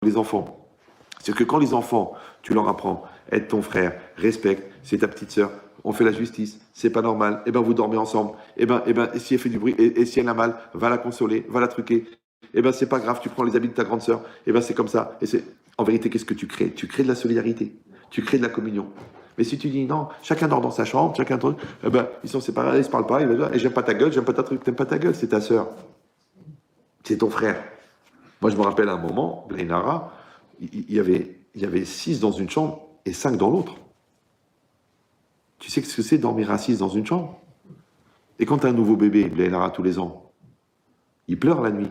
les enfants. C'est que quand les enfants, tu leur apprends, aide ton frère, respecte, c'est ta petite sœur, on fait la justice, c'est pas normal, et ben vous dormez ensemble, et si elle fait du bruit, et si elle a mal, va la consoler, va la truquer, et ben c'est pas grave, tu prends les habits de ta grande sœur, et ben c'est comme ça. Et c'est, en vérité, qu'est-ce que tu crées? Tu crées de la solidarité, tu crées de la communion. Mais si tu dis non, chacun dort dans sa chambre, chacun truc, eh ben ils sont séparés, ils se parlent pas, et j'aime pas ta gueule, j'aime pas ta truc, t'aimes pas ta gueule, c'est ta sœur, c'est ton frère. Moi je me rappelle à un moment, Blainara, il y avait 6 dans une chambre et 5 dans l'autre. Tu sais ce que c'est dormir à 6 dans une chambre? Et quand tu as un nouveau bébé, Blainara tous les ans, il pleure la nuit.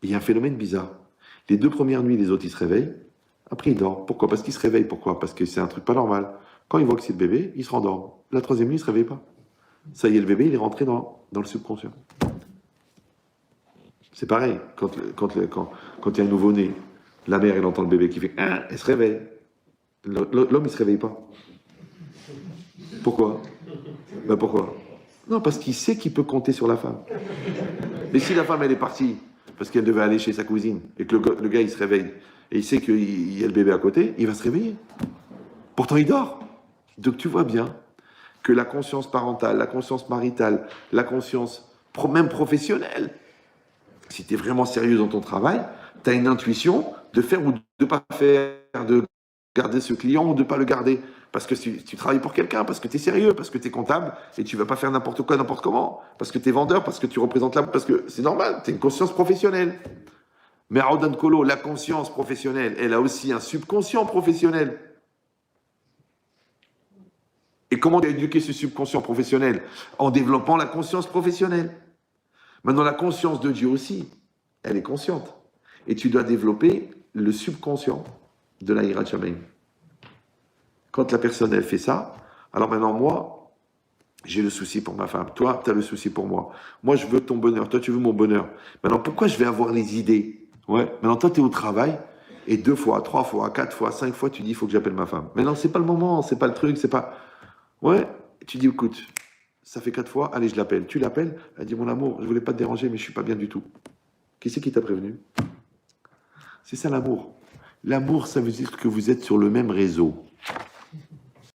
Il y a un phénomène bizarre. Les 2 premières nuits, les autres, ils se réveillent. Après, ils dorment. Pourquoi? Parce qu'ils se réveillent. Pourquoi? Parce que c'est un truc pas normal. Quand ils voient que c'est le bébé, ils se rendorment. La 3e nuit, ils ne se réveillent pas. Ça y est, le bébé, il est rentré dans le subconscient. C'est pareil. Quand il y a un nouveau-né, la mère, elle entend le bébé qui fait « Ah », elle se réveille. L'homme, il ne se réveille pas. Pourquoi? Ben pourquoi? Non, parce qu'il sait qu'il peut compter sur la femme. Mais si la femme, elle est partie, parce qu'elle devait aller chez sa cousine, et que le gars, il se réveille, et il sait qu'il y a le bébé à côté, il va se réveiller. Pourtant, il dort. Donc tu vois bien que la conscience parentale, la conscience maritale, la conscience même professionnelle, si tu es vraiment sérieux dans ton travail, tu as une intuition de faire ou de ne pas faire, de garder ce client ou de ne pas le garder. Parce que tu travailles pour quelqu'un, parce que tu es sérieux, parce que tu es comptable, et tu ne vas pas faire n'importe quoi, n'importe comment, parce que tu es vendeur, parce que tu représentes parce que c'est normal, tu as une conscience professionnelle. Mais à Odan Kolo, la conscience professionnelle, elle a aussi un subconscient professionnel. Et comment éduquer ce subconscient professionnel? En développant la conscience professionnelle. Maintenant, la conscience de Dieu aussi, elle est consciente. Et tu dois développer le subconscient de la Hirat Shamayim. Quand la personne, elle fait ça, alors maintenant, moi, j'ai le souci pour ma femme. Toi, tu as le souci pour moi. Moi, je veux ton bonheur. Toi, tu veux mon bonheur. Maintenant, pourquoi je vais avoir les idées? Ouais. Maintenant, toi, tu es au travail, et 2 fois, 3 fois, 4 fois, 5 fois, tu dis, il faut que j'appelle ma femme. Maintenant, c'est pas le moment, c'est pas le truc, c'est pas... Ouais, tu dis, écoute, ça fait 4 fois, allez, je l'appelle. Tu l'appelles, elle dit, mon amour, je voulais pas te déranger, mais je suis pas bien du tout. Qui c'est qui t'a prévenu? C'est ça l'amour. L'amour, ça veut dire que vous êtes sur le même réseau.